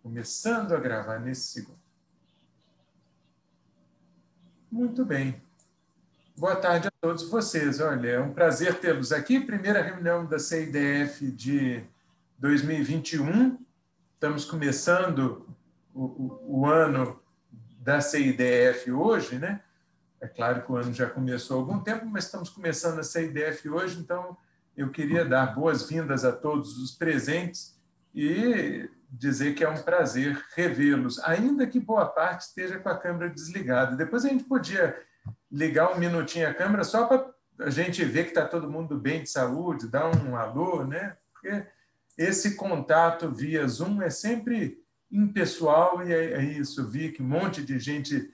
Começando a gravar nesse segundo. Muito bem. Boa tarde a todos vocês. Olha, é um prazer tê-los aqui. Primeira reunião da CIDF de 2021. Estamos começando o ano da CIDF hoje, né? É claro que o ano já começou há algum tempo, mas estamos começando a CIDF hoje, então eu queria dar boas-vindas a todos os presentes e dizer que é um prazer revê-los, ainda que boa parte esteja com a câmera desligada. Depois a gente podia ligar um minutinho a câmera só para a gente ver que está todo mundo bem de saúde, dar um alô, né? Porque esse contato via Zoom é sempre impessoal e é isso. Vi que um monte de gente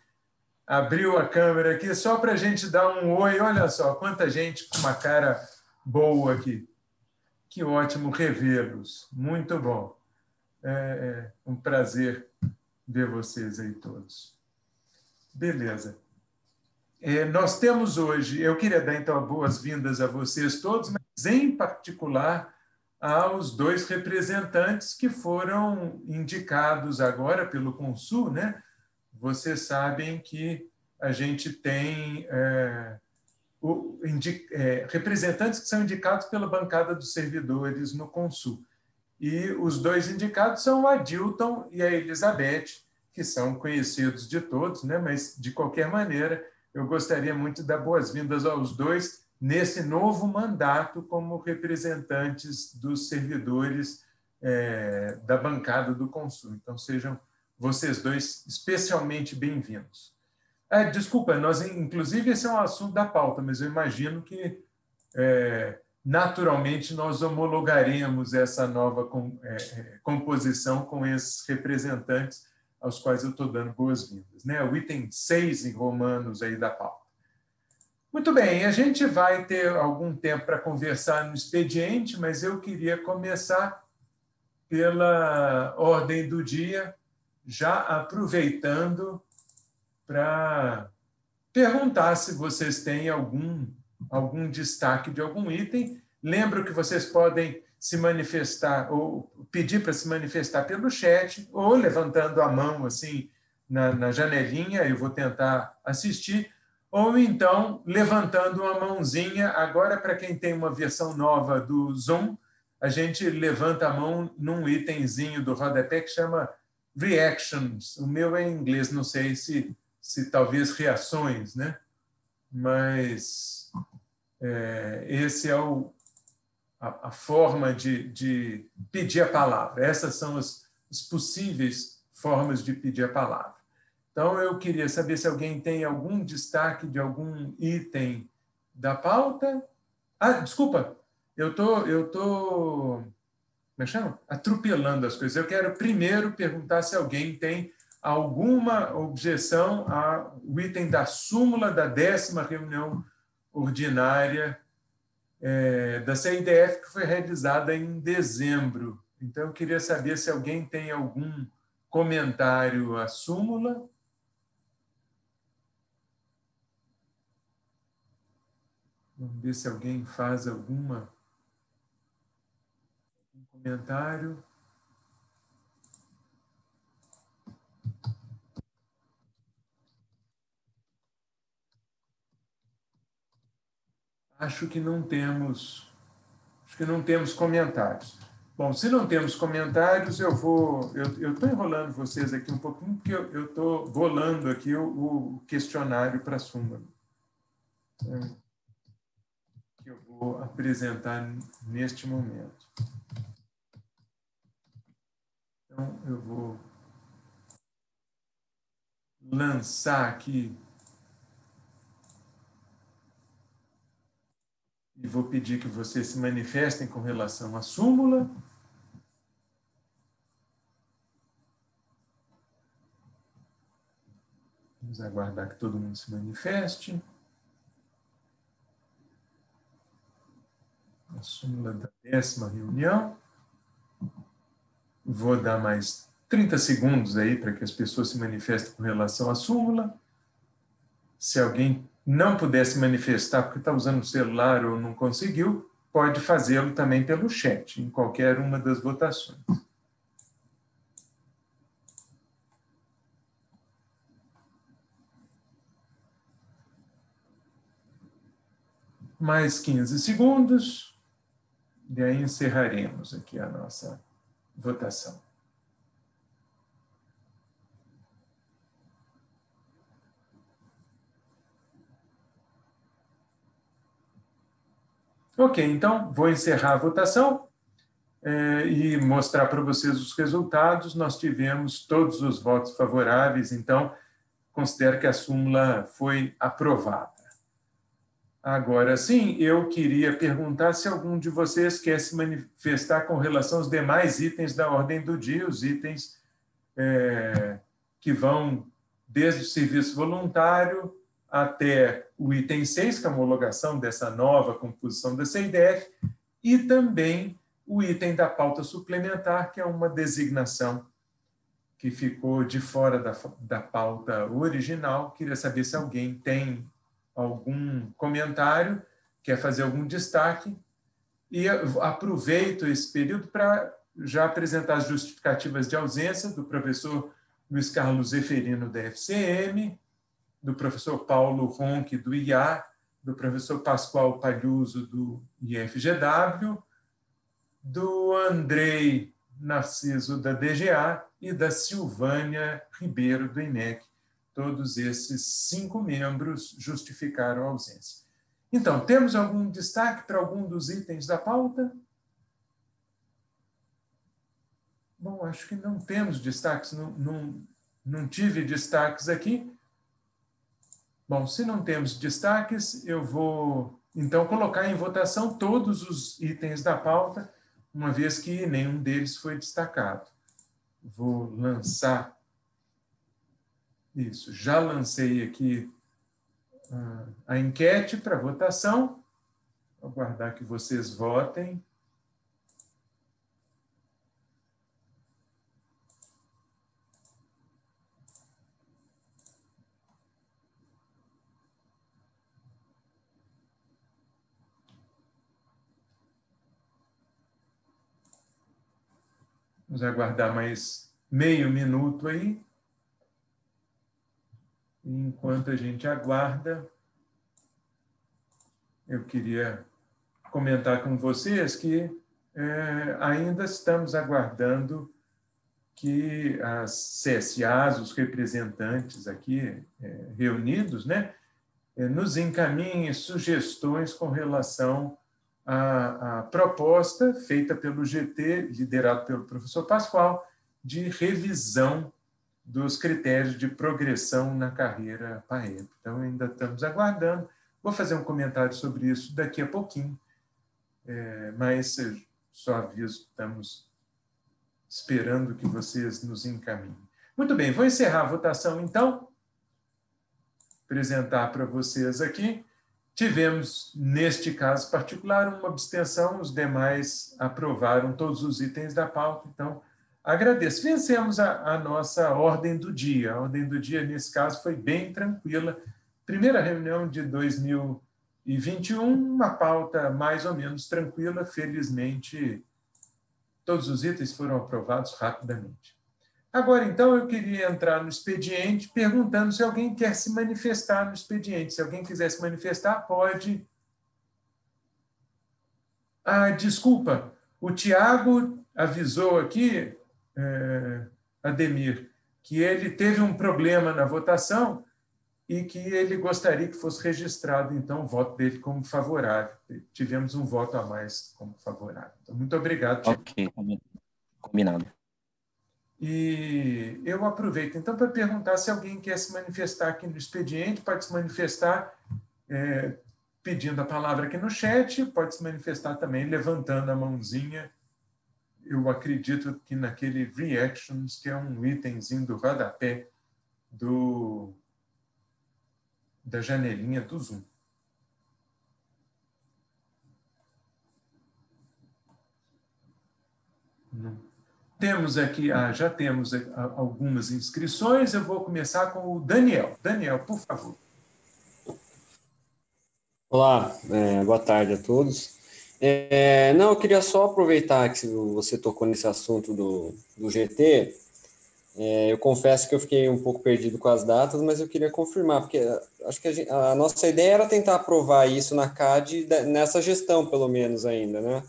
abriu a câmera aqui só para a gente dar um oi. Olha só, quanta gente com uma cara boa aqui. Que ótimo revê-los. Muito bom. É um prazer ver vocês aí todos. Beleza. Nós temos hoje, eu queria dar então boas-vindas a vocês todos, mas em particular aos dois representantes que foram indicados agora pelo Consul, né? Vocês sabem que a gente tem representantes que são indicados pela bancada dos servidores no Consul. E os dois indicados são o Adilton e a Elizabeth, que são conhecidos de todos, né? Mas, de qualquer maneira, eu gostaria muito de dar boas-vindas aos dois nesse novo mandato como representantes dos servidores da bancada do Consul. Então, sejam vocês dois especialmente bem-vindos. Desculpa, inclusive esse é um assunto da pauta, mas eu imagino que naturalmente nós homologaremos essa nova composição com esses representantes aos quais eu estou dando boas-vindas, né? O item 6 em Romanos aí da pauta. Muito bem, a gente vai ter algum tempo para conversar no expediente, mas eu queria começar pela ordem do dia, já aproveitando para perguntar se vocês têm algum destaque de algum item. Lembro que vocês podem se manifestar ou pedir para se manifestar pelo chat ou levantando a mão assim na janelinha, eu vou tentar assistir, ou então levantando uma mãozinha. Agora, para quem tem uma versão nova do Zoom, a gente levanta a mão num itemzinho do rodapé que chama Reactions. O meu é em inglês, não sei se talvez reações, né? Mas esse é a forma de pedir a palavra. Essas são as possíveis formas de pedir a palavra. Então, eu queria saber se alguém tem algum destaque de algum item da pauta. Desculpa, eu tô como é que chama? Atropelando as coisas. Eu quero primeiro perguntar se alguém tem alguma objeção ao item da súmula da 10ª reunião ordinária da CIDF, que foi realizada em dezembro. Então, eu queria saber se alguém tem algum comentário à súmula. Vamos ver se alguém faz algum comentário. Acho que não temos comentários. Bom, se não temos comentários, eu estou enrolando vocês aqui um pouquinho, porque eu estou bolando aqui o questionário para a súmula. Que eu vou apresentar neste momento. Então, eu vou lançar aqui e vou pedir que vocês se manifestem com relação à súmula. Vamos aguardar que todo mundo se manifeste. A súmula da 10ª reunião. Vou dar mais 30 segundos aí para que as pessoas se manifestem com relação à súmula. Se alguém não puder se manifestar porque está usando o celular ou não conseguiu, pode fazê-lo também pelo chat, em qualquer uma das votações. Mais 15 segundos, e aí encerraremos aqui a nossa votação. Ok, então vou encerrar a votação e mostrar para vocês os resultados. Nós tivemos todos os votos favoráveis, então considero que a súmula foi aprovada. Agora sim, eu queria perguntar se algum de vocês quer se manifestar com relação aos demais itens da ordem do dia, os itens que vão desde o serviço voluntário até o item 6, que é a homologação dessa nova composição da CIDF, e também o item da pauta suplementar, que é uma designação que ficou de fora da pauta original. Queria saber se alguém tem algum comentário, quer fazer algum destaque, e aproveito esse período para já apresentar as justificativas de ausência do professor Luiz Carlos Zeferino, da FCM, do professor Paulo Ronque, do IA, do professor Pascoal Palhuso, do IFGW, do Andrei Narciso, da DGA, e da Silvânia Ribeiro, do INEC. Todos esses 5 membros justificaram a ausência. Então, temos algum destaque para algum dos itens da pauta? Bom, acho que não temos destaques, não tive destaques aqui. Bom, se não temos destaques, eu vou, então, colocar em votação todos os itens da pauta, uma vez que nenhum deles foi destacado. Vou lançar isso. Já lancei aqui a enquete para votação. Vou aguardar que vocês votem. Vamos aguardar mais meio minuto aí. Enquanto a gente aguarda, eu queria comentar com vocês que ainda estamos aguardando que as CSAs, os representantes aqui reunidos, né, nos encaminhem sugestões com relação à proposta feita pelo GT, liderado pelo professor Pascoal, de revisão dos critérios de progressão na carreira PAEP. Então, ainda estamos aguardando. Vou fazer um comentário sobre isso daqui a pouquinho, mas só aviso que estamos esperando que vocês nos encaminhem. Muito bem, vou encerrar a votação, então. Apresentar para vocês aqui. Tivemos, neste caso particular, uma abstenção, os demais aprovaram todos os itens da pauta, então agradeço. Vencemos a nossa ordem do dia. A ordem do dia, nesse caso, foi bem tranquila. Primeira reunião de 2021, uma pauta mais ou menos tranquila. Felizmente, todos os itens foram aprovados rapidamente. Agora, então, eu queria entrar no expediente perguntando se alguém quer se manifestar no expediente. Se alguém quiser se manifestar, pode. Desculpa, o Tiago avisou aqui, Ademir, que ele teve um problema na votação e que ele gostaria que fosse registrado, então, o voto dele como favorável. Tivemos um voto a mais como favorável. Então, muito obrigado, Tiago. Ok, combinado. E eu aproveito, então, para perguntar se alguém quer se manifestar aqui no expediente, pode se manifestar pedindo a palavra aqui no chat, pode se manifestar também levantando a mãozinha. Eu acredito que naquele Reactions, que é um itemzinho do rodapé da janelinha do Zoom. Não. Temos aqui, já temos algumas inscrições. Eu vou começar com o Daniel. Daniel, por favor. Olá, boa tarde a todos. Não, eu queria só aproveitar que você tocou nesse assunto do GT Eu confesso que eu fiquei um pouco perdido com as datas, mas eu queria confirmar, porque acho que a nossa ideia era tentar aprovar isso na CAD nessa gestão, pelo menos, ainda, né?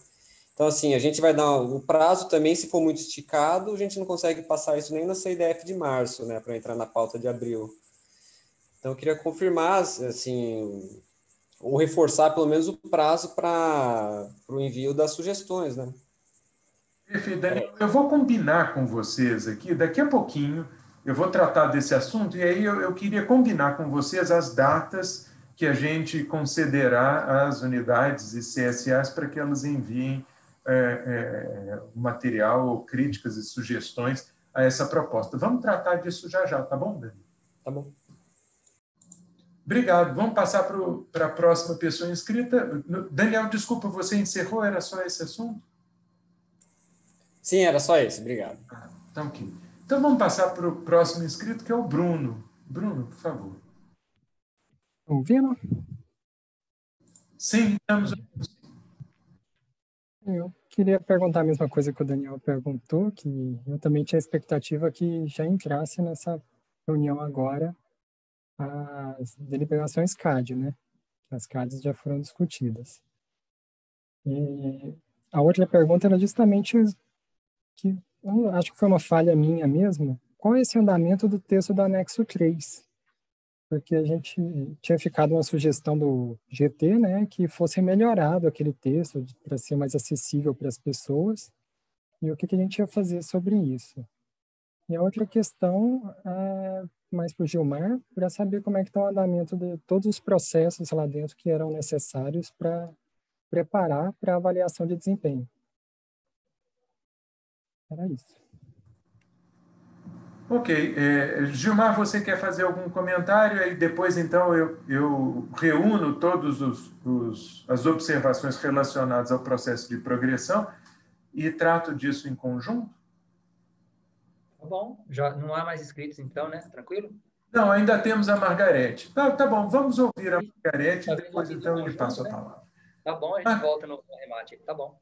Então, assim, a gente vai dar o prazo também, se for muito esticado, a gente não consegue passar isso nem na CIDF de março, né, para entrar na pauta de abril. Então, eu queria confirmar, assim, ou reforçar pelo menos o prazo para o envio das sugestões, né? Perfeito, Daniel. Eu vou combinar com vocês aqui, daqui a pouquinho, eu vou tratar desse assunto, e aí eu queria combinar com vocês as datas que a gente concederá às unidades e CSAs para que elas enviem material ou críticas e sugestões a essa proposta. Vamos tratar disso já já, tá bom, Daniel? Tá bom. Obrigado. Vamos passar para a próxima pessoa inscrita. Daniel, desculpa, você encerrou? Era só esse assunto? Sim, era só esse. Obrigado. Então, ok. Então, vamos passar para o próximo inscrito, que é o Bruno. Bruno, por favor. Ouvindo? Sim, estamos ouvindo. Eu queria perguntar a mesma coisa que o Daniel perguntou, que eu também tinha expectativa que já entrasse nessa reunião agora as deliberações CAD, né? As CADs já foram discutidas. E a outra pergunta era justamente que eu acho que foi uma falha minha mesmo. Qual é esse andamento do texto do anexo 3? Porque a gente tinha ficado uma sugestão do GT, né, que fosse melhorado aquele texto para ser mais acessível para as pessoas, e o que a gente ia fazer sobre isso. E a outra questão é mais para o Gilmar, para saber como é que está o andamento de todos os processos lá dentro que eram necessários para preparar para a avaliação de desempenho. Era isso. Ok. Gilmar, você quer fazer algum comentário? Aí depois, então, eu reúno todas as observações relacionadas ao processo de progressão e trato disso em conjunto? Tá bom, já não há mais inscritos então, né? Tranquilo? Não, ainda temos a Margarete. Tá bom, vamos ouvir a Margarete e depois, então, eu lhe passo a palavra. Tá bom, a gente volta no remate. Tá bom.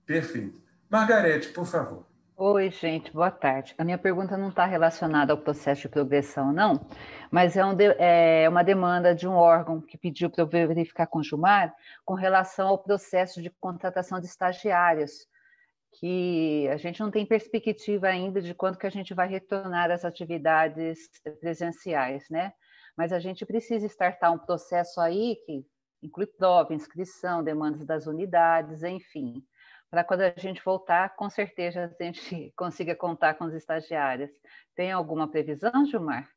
Perfeito. Margarete, por favor. Oi, gente, boa tarde. A minha pergunta não está relacionada ao processo de progressão, não, mas é uma demanda de um órgão que pediu para eu verificar com o Gilmar com relação ao processo de contratação de estagiários, que a gente não tem perspectiva ainda de quando que a gente vai retornar às atividades presenciais, né? Mas a gente precisa startar um processo aí que inclui prova, inscrição, demandas das unidades, enfim, para quando a gente voltar, com certeza a gente consiga contar com os estagiários. Tem alguma previsão, Gilmar?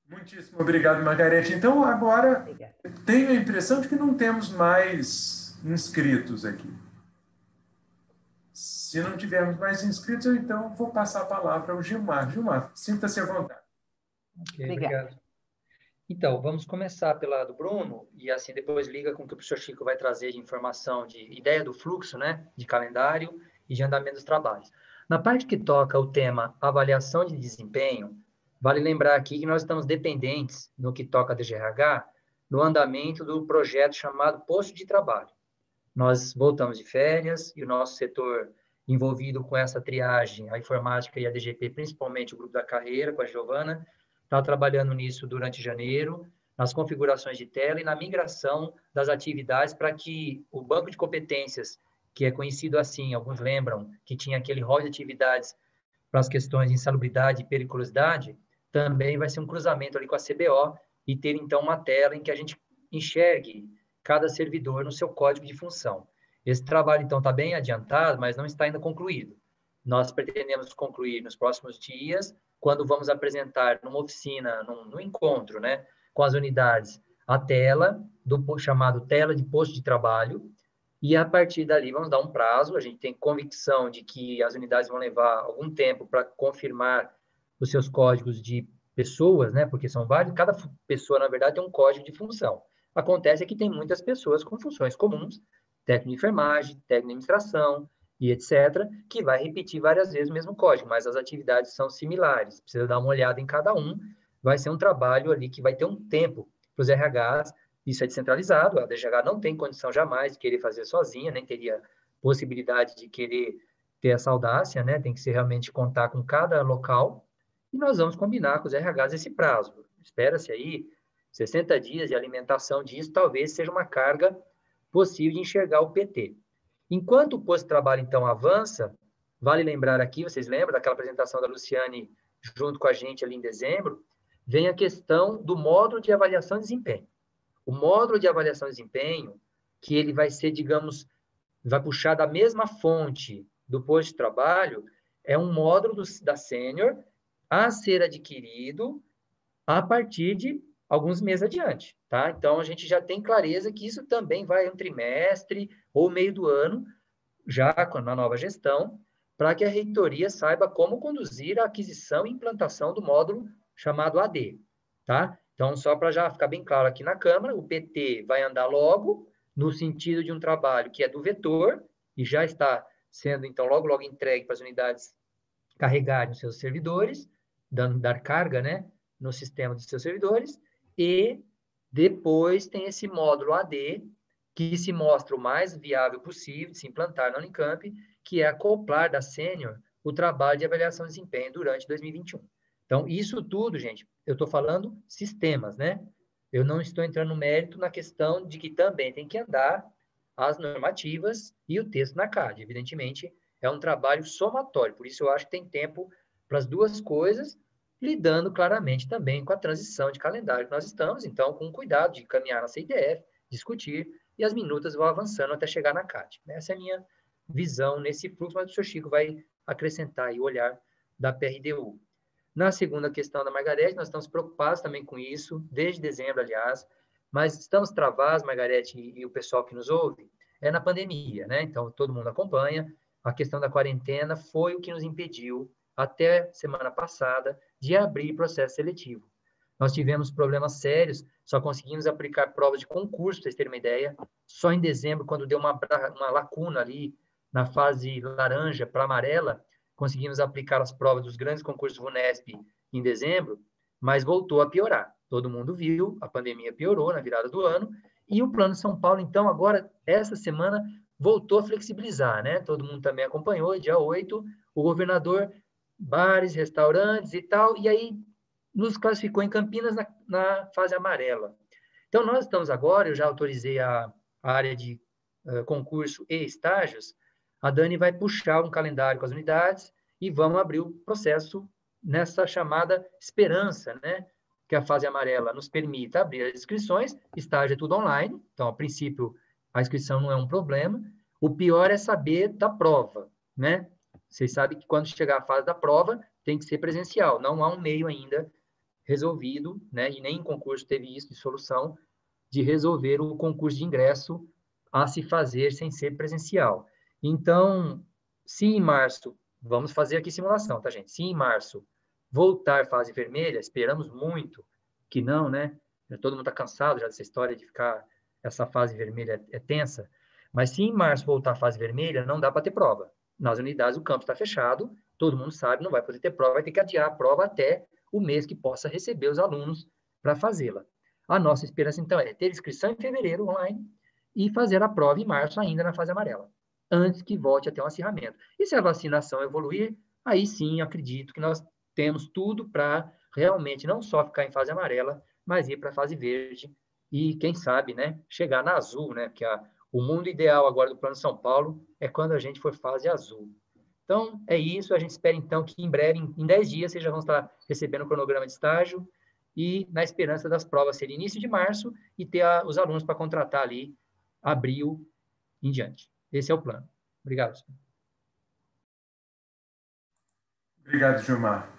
Muitíssimo obrigado, Margarete. Então, agora, tenho a impressão de que não temos mais inscritos aqui. Se não tivermos mais inscritos, eu então vou passar a palavra ao Gilmar. Gilmar, sinta-se à vontade. Ok, obrigado. Então, vamos começar pela do Bruno, e assim depois liga com o que o professor Chico vai trazer de informação, de ideia do fluxo, né, de calendário e de andamento dos trabalhos. Na parte que toca o tema avaliação de desempenho, vale lembrar aqui que nós estamos dependentes, no que toca a DGRH, do andamento do projeto chamado Posto de Trabalho. Nós voltamos de férias e o nosso setor envolvido com essa triagem, a informática e a DGP, principalmente o grupo da carreira, com a Giovana, está trabalhando nisso durante janeiro, nas configurações de tela e na migração das atividades para que o banco de competências, que é conhecido assim, alguns lembram, que tinha aquele rol de atividades para as questões de insalubridade e periculosidade, também vai ser um cruzamento ali com a CBO e ter, então, uma tela em que a gente enxergue cada servidor no seu código de função. Esse trabalho, então, está bem adiantado, mas não está ainda concluído. Nós pretendemos concluir nos próximos dias, quando vamos apresentar numa oficina, num encontro, né, com as unidades, a tela, chamado tela de posto de trabalho, e a partir dali vamos dar um prazo, a gente tem convicção de que as unidades vão levar algum tempo para confirmar os seus códigos de pessoas, né, porque são vários, cada pessoa, na verdade, tem um código de função. Acontece que tem muitas pessoas com funções comuns, técnico de enfermagem, técnico de administração, e etc., que vai repetir várias vezes o mesmo código, mas as atividades são similares, precisa dar uma olhada em cada um, vai ser um trabalho ali que vai ter um tempo para os RHs, isso é descentralizado, a DGH não tem condição jamais de querer fazer sozinha, nem teria possibilidade de querer ter essa audácia, né? Tem que ser realmente contar com cada local, e nós vamos combinar com os RHs esse prazo. Espera-se aí 60 dias de alimentação disso, talvez seja uma carga possível de enxergar o PT. Enquanto o posto de trabalho, então, avança, vale lembrar aqui, vocês lembram daquela apresentação da Luciane junto com a gente ali em dezembro, vem a questão do módulo de avaliação de desempenho. O módulo de avaliação de desempenho, que ele vai ser, digamos, vai puxar da mesma fonte do posto de trabalho, é um módulo da Sênior a ser adquirido a partir de alguns meses adiante, tá? Então, a gente já tem clareza que isso também vai um trimestre ou meio do ano, já na nova gestão, para que a reitoria saiba como conduzir a aquisição e implantação do módulo chamado AD, tá? Então, só para já ficar bem claro aqui na Câmara, o PT vai andar logo no sentido de um trabalho que é do vetor e já está sendo, então, logo entregue para as unidades carregarem os seus servidores, dar carga, né, no sistema dos seus servidores, e depois tem esse módulo AD, que se mostra o mais viável possível de se implantar na Unicamp, que é acoplar da Sênior o trabalho de avaliação de desempenho durante 2021. Então, isso tudo, gente, eu estou falando sistemas, né? Eu não estou entrando no mérito na questão de que também tem que andar as normativas e o texto na CAD. Evidentemente, é um trabalho somatório, por isso eu acho que tem tempo para as duas coisas, lidando claramente também com a transição de calendário que nós estamos, então, com cuidado de caminhar na CIDF, discutir, e as minutas vão avançando até chegar na CAD. Essa é a minha visão nesse fluxo, mas o senhor Chico vai acrescentar aí o olhar da PRDU. Na segunda questão da Margarete, nós estamos preocupados também com isso, desde dezembro, aliás, mas estamos travados, Margarete e o pessoal que nos ouve, é na pandemia, né? Então, todo mundo acompanha. A questão da quarentena foi o que nos impediu, até semana passada, de abrir processo seletivo. Nós tivemos problemas sérios, só conseguimos aplicar provas de concurso, para vocês terem uma ideia, só em dezembro, quando deu uma lacuna ali, na fase laranja para amarela, conseguimos aplicar as provas dos grandes concursos VUNESP em dezembro, mas voltou a piorar. Todo mundo viu, a pandemia piorou na virada do ano, e o Plano São Paulo, então, agora, essa semana, voltou a flexibilizar, né? Todo mundo também acompanhou, dia 8, o governador, bares, restaurantes e tal, e aí nos classificou em Campinas na fase amarela. Então, nós estamos agora, eu já autorizei a área de concurso e estágios, a Dani vai puxar um calendário com as unidades e vamos abrir o processo nessa chamada esperança, né? Que a fase amarela nos permita abrir as inscrições, estágio é tudo online, então, a princípio, a inscrição não é um problema. O pior é saber da prova, né? Vocês sabem que quando chegar a fase da prova, tem que ser presencial, não há um meio ainda resolvido, né? E nem em concurso teve isso de solução, de resolver o concurso de ingresso a se fazer sem ser presencial. Então, se em março, vamos fazer aqui simulação, tá, gente? Se em março voltar fase vermelha, esperamos muito que não, né? Todo mundo está cansado já dessa história de ficar, essa fase vermelha é tensa, mas se em março voltar a fase vermelha, não dá para ter prova. Nas unidades o campo está fechado, todo mundo sabe, não vai poder ter prova, vai ter que adiar a prova até o mês que possa receber os alunos para fazê-la. A nossa esperança, então, é ter inscrição em fevereiro online e fazer a prova em março ainda na fase amarela, antes que volte a ter um acirramento. E se a vacinação evoluir, aí sim, acredito que nós temos tudo para realmente não só ficar em fase amarela, mas ir para a fase verde e, quem sabe, né, chegar na azul, né, porque o mundo ideal agora do Plano São Paulo é quando a gente for fase azul. Então, é isso. A gente espera, então, que em breve, em 10 dias, vocês já vão estar recebendo o cronograma de estágio e na esperança das provas serem início de março e ter os alunos para contratar ali abril em diante. Esse é o plano. Obrigado, senhor. Obrigado, Gilmar.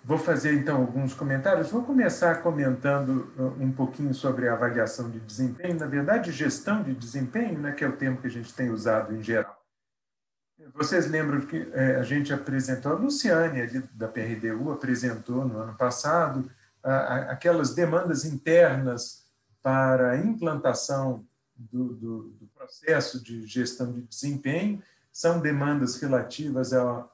Vou fazer, então, alguns comentários. Vou começar comentando um pouquinho sobre a avaliação de desempenho, na verdade, gestão de desempenho, né, que é o termo que a gente tem usado em geral. Vocês lembram que a gente apresentou, a Luciane, ali da PRDU, apresentou no ano passado aquelas demandas internas para a implantação do processo de gestão de desempenho, são demandas relativas ao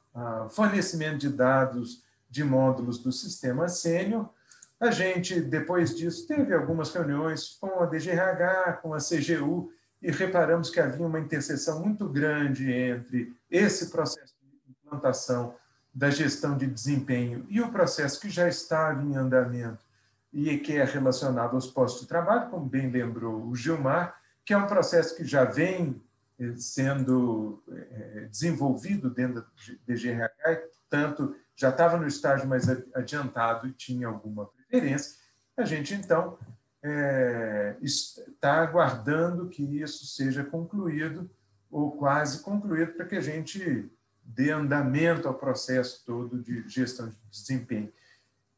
fornecimento de dados de módulos do sistema Sênior. A gente, depois disso, teve algumas reuniões com a DGRH, com a CGU, e reparamos que havia uma interseção muito grande entre esse processo implantação da gestão de desempenho e o processo que já estava em andamento e que é relacionado aos postos de trabalho, como bem lembrou o Gilmar, que é um processo que já vem sendo desenvolvido dentro da DGRH, tanto já estava no estágio mais adiantado e tinha alguma preferência. A gente, então, está aguardando que isso seja concluído ou quase concluído para que a gente dê andamento ao processo todo de gestão de desempenho,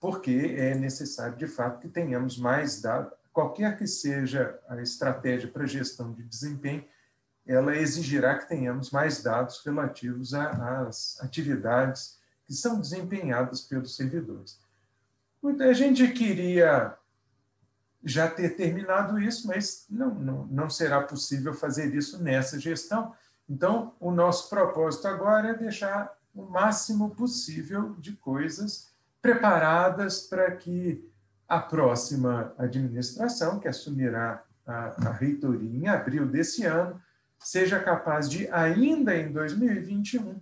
porque é necessário, de fato, que tenhamos mais dados. Qualquer que seja a estratégia para gestão de desempenho, ela exigirá que tenhamos mais dados relativos às atividades que são desempenhadas pelos servidores. A gente queria já ter terminado isso, mas não será possível fazer isso nessa gestão. Então, o nosso propósito agora é deixar o máximo possível de coisas preparadas para que a próxima administração, que assumirá a reitoria em abril desse ano, seja capaz de, ainda em 2021,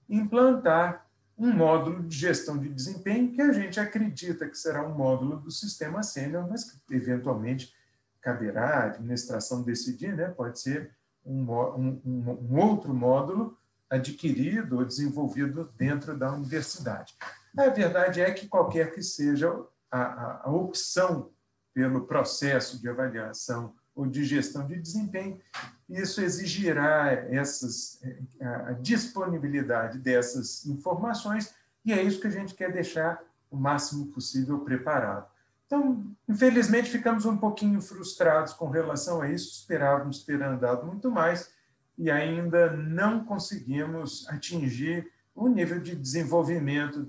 implantar um módulo de gestão de desempenho que a gente acredita que será um módulo do sistema sênior, mas que eventualmente caberá à administração decidir, né? Pode ser um outro módulo adquirido ou desenvolvido dentro da universidade. A verdade é que qualquer que seja a opção pelo processo de avaliação ou de gestão de desempenho, isso exigirá a disponibilidade dessas informações, e é isso que a gente quer deixar o máximo possível preparado. Então, infelizmente, ficamos um pouquinho frustrados com relação a isso, esperávamos ter andado muito mais, e ainda não conseguimos atingir o nível de desenvolvimento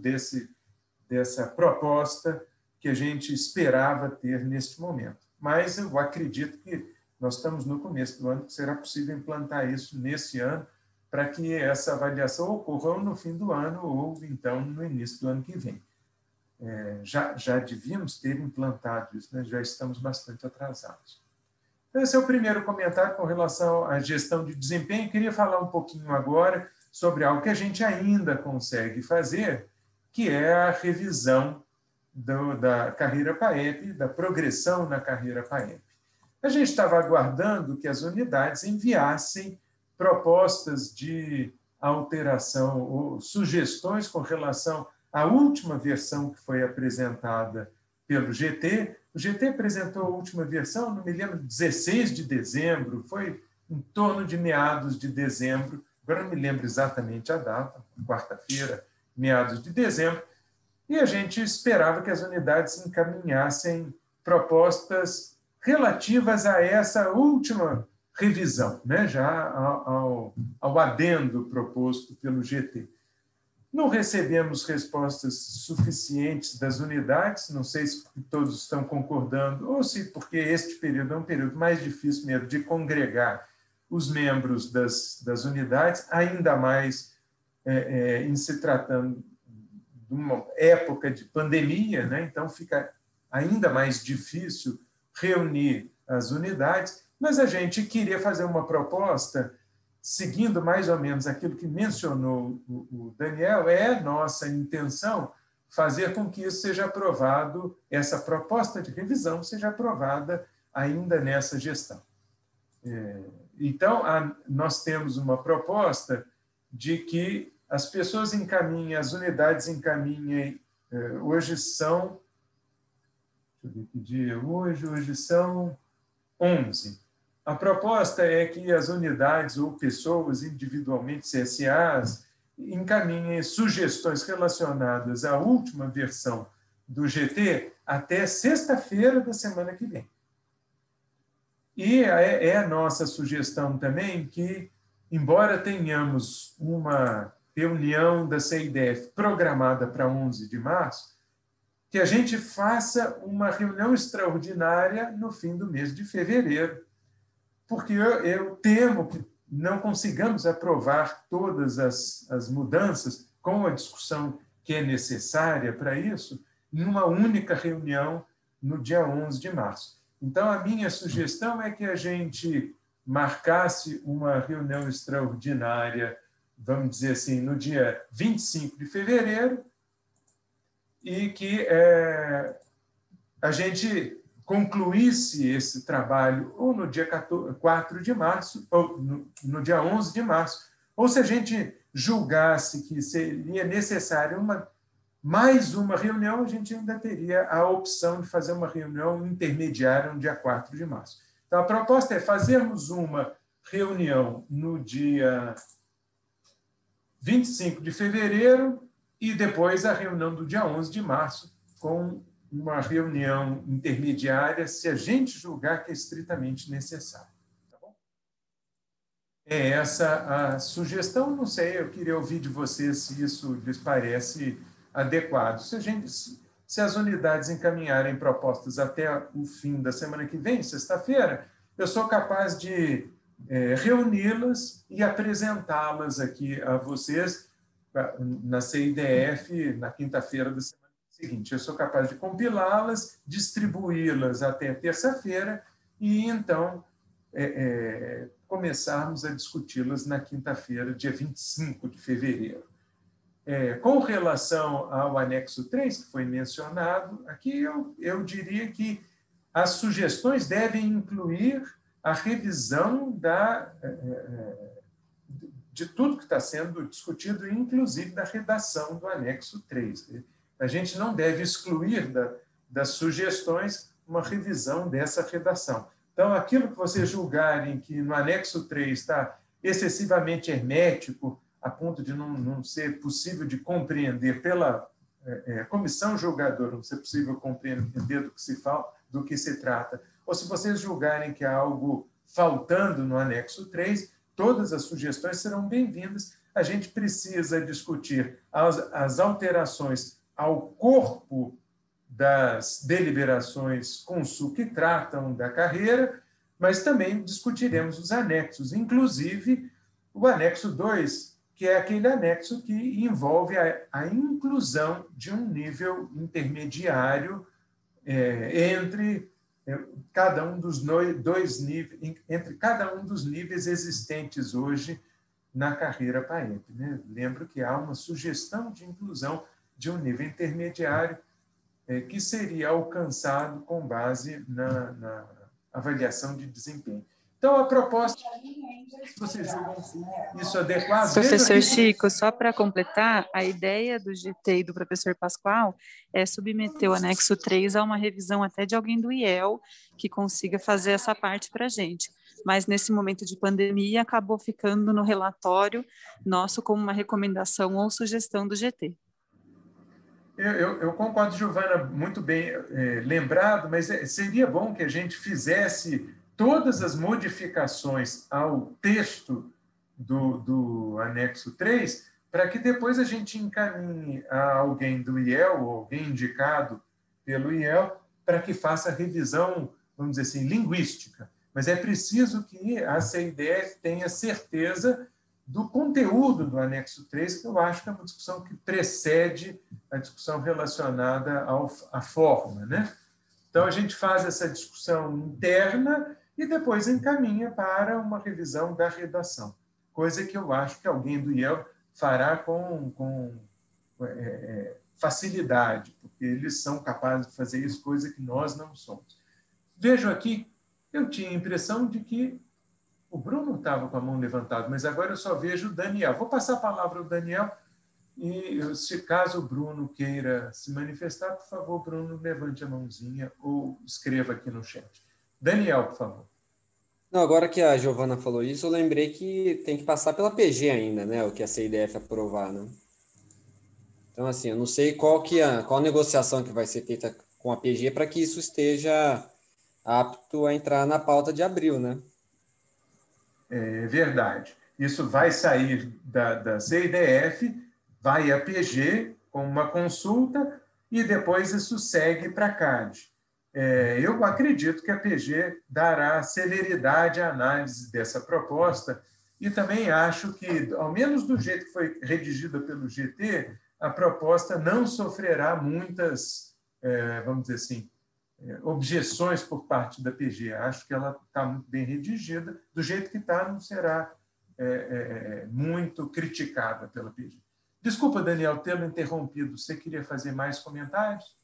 dessa proposta que a gente esperava ter neste momento. Mas eu acredito que nós estamos no começo do ano, que será possível implantar isso nesse ano, para que essa avaliação ocorra ou no fim do ano ou, então, no início do ano que vem. Já devíamos ter implantado isso, né? Já estamos bastante atrasados. Então, esse é o primeiro comentário com relação à gestão de desempenho. Eu queria falar um pouquinho agora sobre algo que a gente ainda consegue fazer, que é a revisão da carreira PAEP, da progressão na carreira PAEP. A gente estava aguardando que as unidades enviassem propostas de alteração ou sugestões com relação à última versão que foi apresentada pelo GT. O GT apresentou a última versão, não me lembro, 16 de dezembro, foi em torno de meados de dezembro, agora não me lembro exatamente a data, quarta-feira, meados de dezembro, e a gente esperava que as unidades encaminhassem propostas relativas a essa última revisão, né? Já ao adendo proposto pelo GT. Não recebemos respostas suficientes das unidades, não sei se todos estão concordando, ou se porque este período é um período mais difícil mesmo de congregar os membros das unidades, ainda mais em se tratando de uma época de pandemia, né? Então fica ainda mais difícil reunir as unidades, mas a gente queria fazer uma proposta seguindo mais ou menos aquilo que mencionou o Daniel. É nossa intenção fazer com que isso seja aprovado, essa proposta de revisão seja aprovada ainda nessa gestão. Então, nós temos uma proposta de que as pessoas encaminhem, as unidades encaminhem, hoje são, deixa eu ver que dia, hoje são 11. A proposta é que as unidades ou pessoas individualmente, CSAs, encaminhem sugestões relacionadas à última versão do GT até sexta-feira da semana que vem. E é a nossa sugestão também que, embora tenhamos uma reunião da CIDF programada para 11 de março, que a gente faça uma reunião extraordinária no fim do mês de fevereiro, porque eu temo que não consigamos aprovar todas as mudanças com a discussão que é necessária para isso em uma única reunião no dia 11 de março. Então, a minha sugestão é que a gente marcasse uma reunião extraordinária vamos dizer assim, no dia 25 de fevereiro, e que a gente concluísse esse trabalho ou no dia 4 de março, ou no dia 11 de março, ou se a gente julgasse que seria necessário mais uma reunião, a gente ainda teria a opção de fazer uma reunião intermediária no dia 4 de março. Então, a proposta é fazermos uma reunião no dia 25 de fevereiro e depois a reunião do dia 11 de março, com uma reunião intermediária, se a gente julgar que é estritamente necessário. Tá bom? É essa a sugestão. Não sei, eu queria ouvir de vocês se isso lhes parece adequado. Se as unidades encaminharem propostas até o fim da semana que vem, sexta-feira, eu sou capaz de reuni-las e apresentá-las aqui a vocês na CIDF na quinta-feira da semana seguinte. Eu sou capaz de compilá-las, distribuí-las até terça-feira e, então, começarmos a discuti-las na quinta-feira, dia 25 de fevereiro. Com relação ao anexo 3, que foi mencionado, aqui eu diria que as sugestões devem incluir a revisão de tudo que está sendo discutido, inclusive da redação do anexo 3. A gente não deve excluir das sugestões uma revisão dessa redação. Então, aquilo que vocês julgarem que no anexo 3 está excessivamente hermético, a ponto de não ser possível de compreender pela comissão julgadora, não ser possível compreender do que se trata, ou se vocês julgarem que há algo faltando no anexo 3, todas as sugestões serão bem-vindas. A gente precisa discutir as alterações ao corpo das deliberações Consul que tratam da carreira, mas também discutiremos os anexos, inclusive o anexo 2, que é aquele anexo que envolve a inclusão de um nível intermediário entre cada um dos níveis existentes hoje na carreira PAEP, né? Lembro que há uma sugestão de inclusão de um nível intermediário que seria alcançado com base na avaliação de desempenho. Então, a proposta, se vocês julgam isso adequado... Professor Chico, só para completar, a ideia do GT e do professor Pascoal é submeter o anexo 3 a uma revisão até de alguém do IEL que consiga fazer essa parte para a gente. Mas, nesse momento de pandemia, acabou ficando no relatório nosso como uma recomendação ou sugestão do GT. Eu concordo, Giovana, muito bem lembrado, mas seria bom que a gente fizesse todas as modificações ao texto do anexo 3, para que depois a gente encaminhe a alguém do IEL, ou alguém indicado pelo IEL, para que faça a revisão, vamos dizer assim, linguística. Mas é preciso que a CIDF tenha certeza do conteúdo do anexo 3, que eu acho que é uma discussão que precede a discussão relacionada à forma, né? Então, a gente faz essa discussão interna e depois encaminha para uma revisão da redação, coisa que eu acho que alguém do IEL fará com facilidade, porque eles são capazes de fazer isso, coisa que nós não somos. Vejo aqui, eu tinha a impressão de que o Bruno estava com a mão levantada, mas agora eu só vejo o Daniel. Vou passar a palavra ao Daniel e, se caso o Bruno queira se manifestar, por favor, Bruno, levante a mãozinha ou escreva aqui no chat. Daniel, por favor. Não, agora que a Giovana falou isso, eu lembrei que tem que passar pela PG ainda, né? O que a CIDF aprovar, né? Então, assim, eu não sei qual negociação que vai ser feita com a PG para que isso esteja apto a entrar na pauta de abril, né? É verdade. Isso vai sair da CIDF, vai à PG com uma consulta e depois isso segue para a CAD. Eu acredito que a PG dará celeridade à análise dessa proposta e também acho que, ao menos do jeito que foi redigida pelo GT, a proposta não sofrerá muitas, vamos dizer assim, objeções por parte da PG. Acho que ela está muito bem redigida. Do jeito que está, não será muito criticada pela PG. Desculpa, Daniel, tê-lo interrompido. Você queria fazer mais comentários?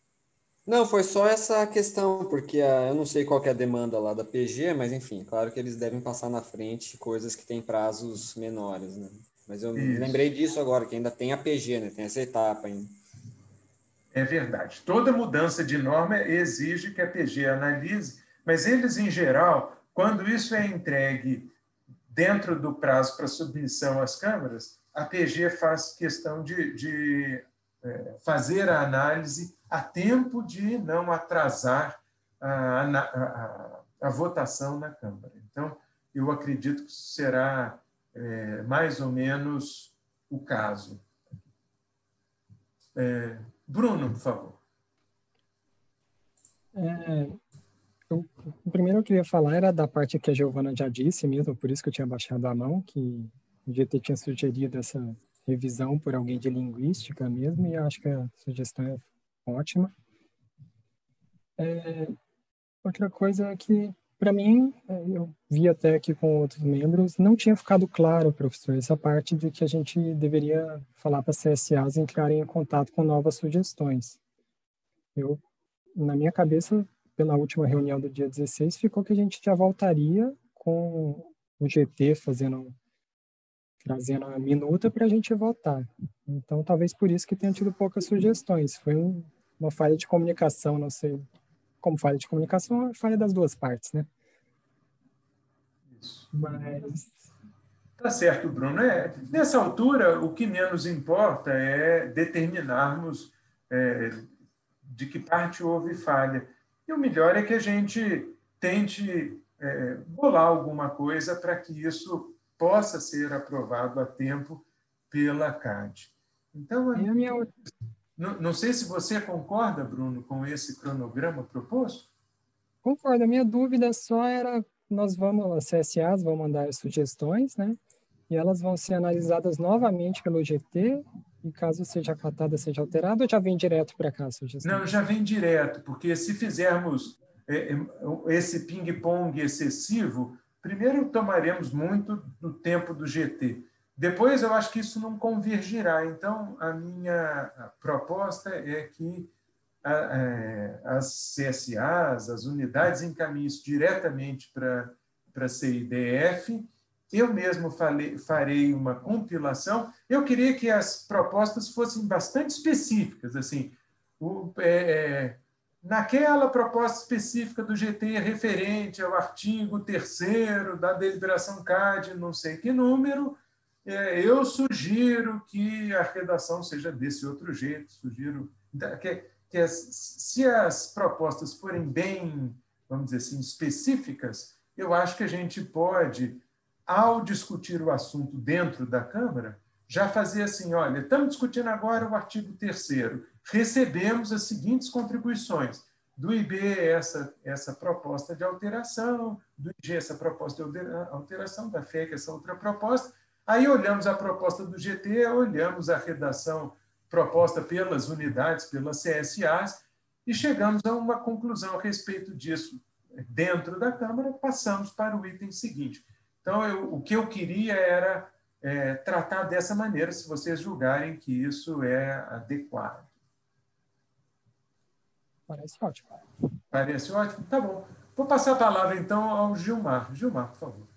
Não, foi só essa questão, porque eu não sei qual que é a demanda lá da PG, mas enfim, claro que eles devem passar na frente coisas que têm prazos menores, né? Mas eu lembrei disso agora, que ainda tem a PG, né? Tem essa etapa ainda. É verdade. Toda mudança de norma exige que a PG analise, mas eles, em geral, quando isso é entregue dentro do prazo para submissão às câmaras, a PG faz questão de fazer a análise a tempo de não atrasar a votação na Câmara. Então, eu acredito que será mais ou menos o caso. Bruno, por favor. Primeiro eu queria falar era da parte que a Giovana já disse mesmo, por isso que eu tinha baixado a mão, que o GT tinha sugerido essa revisão por alguém de linguística mesmo, e eu acho que a sugestão é ótima. Outra coisa é que, para mim, eu vi até aqui com outros membros, não tinha ficado claro, professor, essa parte de que a gente deveria falar para as CSAs entrarem em contato com novas sugestões. Na minha cabeça, pela última reunião do dia 16, ficou que a gente já voltaria com o GT trazendo a minuta para a gente votar. Então, talvez por isso que tenha tido poucas sugestões. Foi uma falha de comunicação, não sei. Como falha de comunicação, é falha das duas partes, né? Isso. Mas... Tá certo, Bruno. Nessa altura, o que menos importa é determinarmos de que parte houve falha. E o melhor é que a gente tente bolar alguma coisa para que isso possa ser aprovado a tempo pela CAD. Então, não sei se você concorda, Bruno, com esse cronograma proposto? Concordo. A minha dúvida só era, as CSAs vão mandar as sugestões, né? E elas vão ser analisadas novamente pelo GT, e caso seja acatada, seja alterada, ou já vem direto para cá a sugestão? Não, já vem direto, porque se fizermos esse ping-pong excessivo, primeiro tomaremos muito do tempo do GT. Depois, eu acho que isso não convergirá. Então, a minha proposta é que as CSAs, as unidades, encaminhem isso diretamente para a CIDF. Eu mesmo farei uma compilação. Eu queria que as propostas fossem bastante específicas. Assim, naquela proposta específica do GT referente ao artigo 3º da deliberação CAD, não sei que número, eu sugiro que a redação seja desse outro jeito. Sugiro que se as propostas forem bem, vamos dizer assim, específicas, eu acho que a gente pode, ao discutir o assunto dentro da Câmara, já fazer assim, olha, estamos discutindo agora o artigo 3º, recebemos as seguintes contribuições, do IB essa proposta de alteração, do IG essa proposta de alteração, da FEC essa outra proposta, aí olhamos a proposta do GT, olhamos a redação proposta pelas unidades, pelas CSAs, e chegamos a uma conclusão a respeito disso. Dentro da Câmara, passamos para o item seguinte. Então, o que eu queria era tratar dessa maneira, se vocês julgarem que isso é adequado. Parece ótimo. Parece ótimo? Tá bom. Vou passar a palavra, então, ao Gilmar. Gilmar, por favor.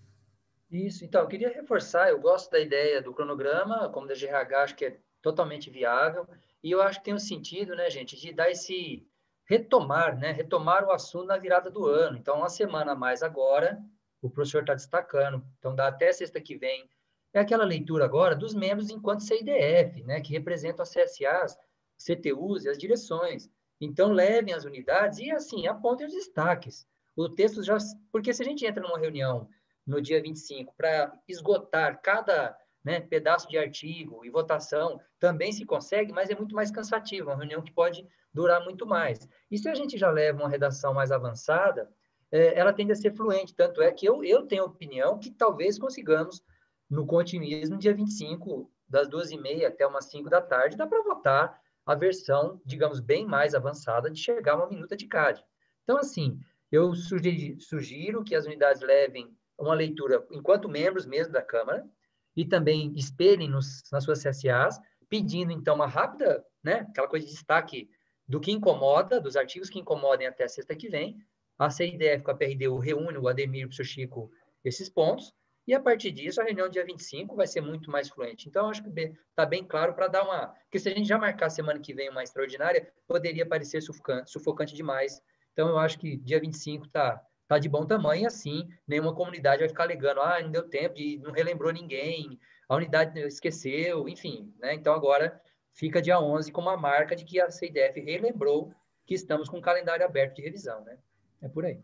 Isso, então, eu queria reforçar, eu gosto da ideia do cronograma, como da GRH, acho que é totalmente viável, e eu acho que tem um sentido, né, gente, de dar esse retomar, né, retomar o assunto na virada do ano. Então, uma semana a mais agora, o professor está destacando, então dá até sexta que vem. É aquela leitura agora dos membros enquanto CIDF, né, que representam as CSAs, CTUs e as direções. Então, levem as unidades e, assim, apontem os destaques. O texto já... Porque se a gente entra numa reunião no dia 25 para esgotar cada pedaço de artigo e votação, também se consegue, mas é muito mais cansativo, uma reunião que pode durar muito mais. E se a gente já leva uma redação mais avançada, ela tende a ser fluente, tanto é que eu tenho a opinião que talvez consigamos, no continuismo, dia 25, das 2h30 até umas 5 da tarde, dá para votar a versão, digamos, bem mais avançada de chegar a uma minuta de CAD. Então, assim, eu sugiro que as unidades levem uma leitura enquanto membros mesmo da Câmara, e também espelhem nas suas CSAs, pedindo, então, uma rápida, né, aquela coisa de destaque do que incomoda, dos artigos que incomodem até sexta que vem. A CIDF com a PRDU reúne o Ademir e o professor Chico esses pontos, e a partir disso, a reunião dia 25 vai ser muito mais fluente. Então, acho que está bem claro para dar uma... Porque se a gente já marcar semana que vem uma extraordinária, poderia parecer sufocante demais. Então, eu acho que dia 25 está de bom tamanho, e assim, nenhuma comunidade vai ficar alegando, não deu tempo e não relembrou ninguém, a unidade esqueceu, enfim, né? Então, agora fica dia 11 com uma marca de que a CIDF relembrou que estamos com o calendário aberto de revisão, né? É por aí.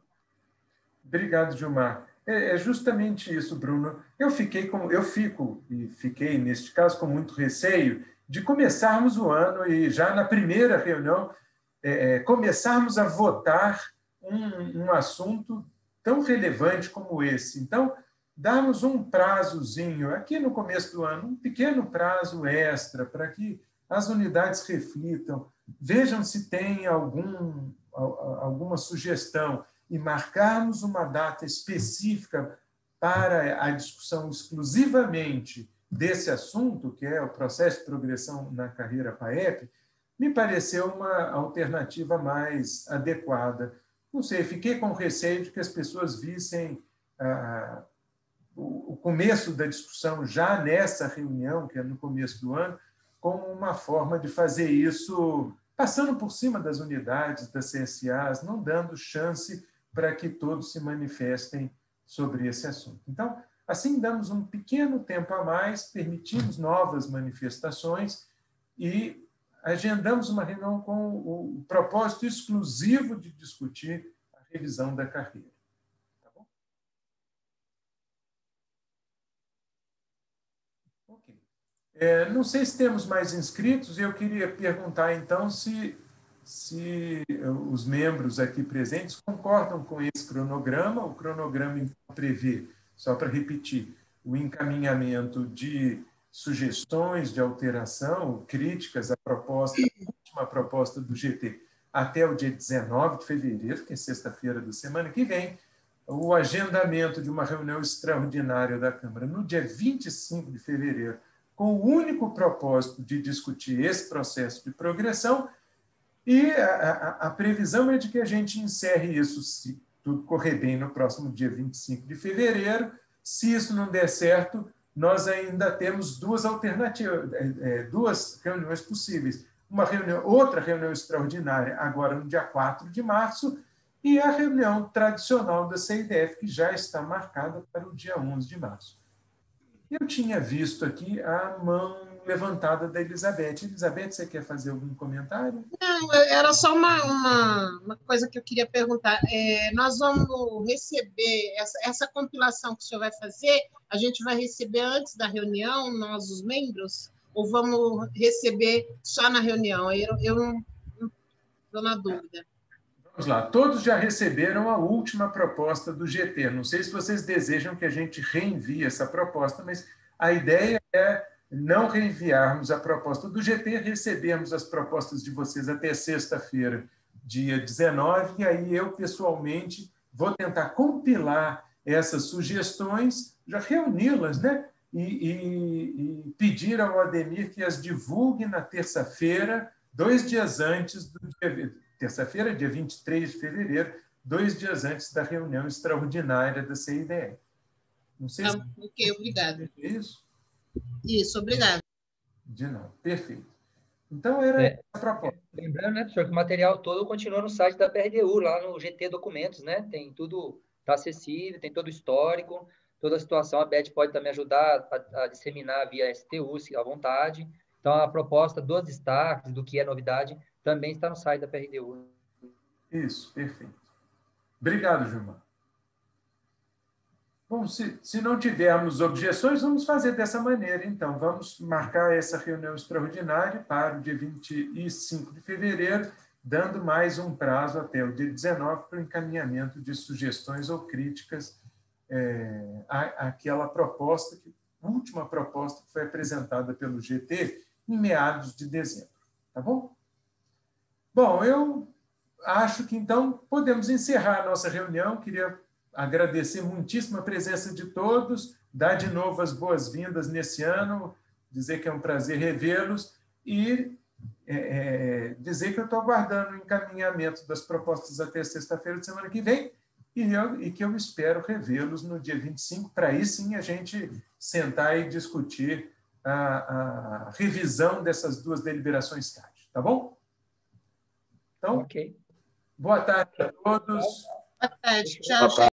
Obrigado, Gilmar. É justamente isso, Bruno. Eu fiquei, neste caso, com muito receio de começarmos o ano e já na primeira reunião começarmos a votar um assunto tão relevante como esse. Então, darmos um prazozinho aqui no começo do ano, um pequeno prazo extra para que as unidades reflitam, vejam se tem alguma sugestão e marcarmos uma data específica para a discussão exclusivamente desse assunto, que é o processo de progressão na carreira PAEP, me pareceu uma alternativa mais adequada. Não sei, fiquei com receio de que as pessoas vissem o começo da discussão já nessa reunião, que é no começo do ano, como uma forma de fazer isso passando por cima das unidades, das CSAs, não dando chance para que todos se manifestem sobre esse assunto. Então, assim, damos um pequeno tempo a mais, permitimos novas manifestações e agendamos uma reunião com o propósito exclusivo de discutir a revisão da carreira. Tá bom? Ok. Não sei se temos mais inscritos, e eu queria perguntar, então, se os membros aqui presentes concordam com esse cronograma. O cronograma então, prevê, só para repetir, o encaminhamento de sugestões de alteração, críticas à última proposta do GT, até o dia 19 de fevereiro, que é sexta-feira da semana que vem, o agendamento de uma reunião extraordinária da Câmara no dia 25 de fevereiro, com o único propósito de discutir esse processo de progressão. E a previsão é de que a gente encerre isso, se tudo correr bem, no próximo dia 25 de fevereiro. Se isso não der certo, nós ainda temos duas alternativas, duas reuniões possíveis. Outra reunião extraordinária, agora no dia 4 de março, e a reunião tradicional da CIDF, que já está marcada para o dia 11 de março. Eu tinha visto aqui a mão levantada da Elizabeth. Elizabeth, você quer fazer algum comentário? Não, era só uma coisa que eu queria perguntar. Nós vamos receber essa compilação que o senhor vai fazer, a gente vai receber antes da reunião, nós, os membros, ou vamos receber só na reunião? Eu não estou na dúvida. Vamos lá. Todos já receberam a última proposta do GT. Não sei se vocês desejam que a gente reenvie essa proposta, mas a ideia é não reenviarmos a proposta do GT, recebermos as propostas de vocês até sexta-feira, dia 19, e aí eu, pessoalmente, vou tentar compilar essas sugestões, já reuni-las, né? E pedir ao Ademir que as divulgue na terça-feira, 2 dias antes do dia... Terça-feira, dia 23 de fevereiro, 2 dias antes da reunião extraordinária da CIDE. Não sei se... Ok, obrigada. Isso? Isso, obrigada. De nada, perfeito. Então, era a proposta. Lembrando, né, professor, que o material todo continua no site da PRDU, lá no GT Documentos, né? Tem tudo, está acessível, tem todo o histórico, toda a situação. A Beth pode também ajudar a disseminar via STU, se à vontade. Então, a proposta dos destaques, do que é novidade, também está no site da PRDU. Isso, perfeito. Obrigado, Gilmar. Bom, se não tivermos objeções, vamos fazer dessa maneira, então. Vamos marcar essa reunião extraordinária para o dia 25 de fevereiro, dando mais um prazo até o dia 19 para o encaminhamento de sugestões ou críticas àquela proposta, a última proposta que foi apresentada pelo GT em meados de dezembro. Tá bom? Bom, eu acho que, então, podemos encerrar a nossa reunião. Queria agradecer muitíssimo a presença de todos, dar de novo as boas-vindas nesse ano, dizer que é um prazer revê-los e dizer que eu estou aguardando o encaminhamento das propostas até sexta-feira de semana que vem e que eu espero revê-los no dia 25, para aí sim a gente sentar e discutir a revisão dessas duas deliberações CAD. Tá bom? Então, Ok. boa tarde a todos. Boa tarde. Tchau, gente.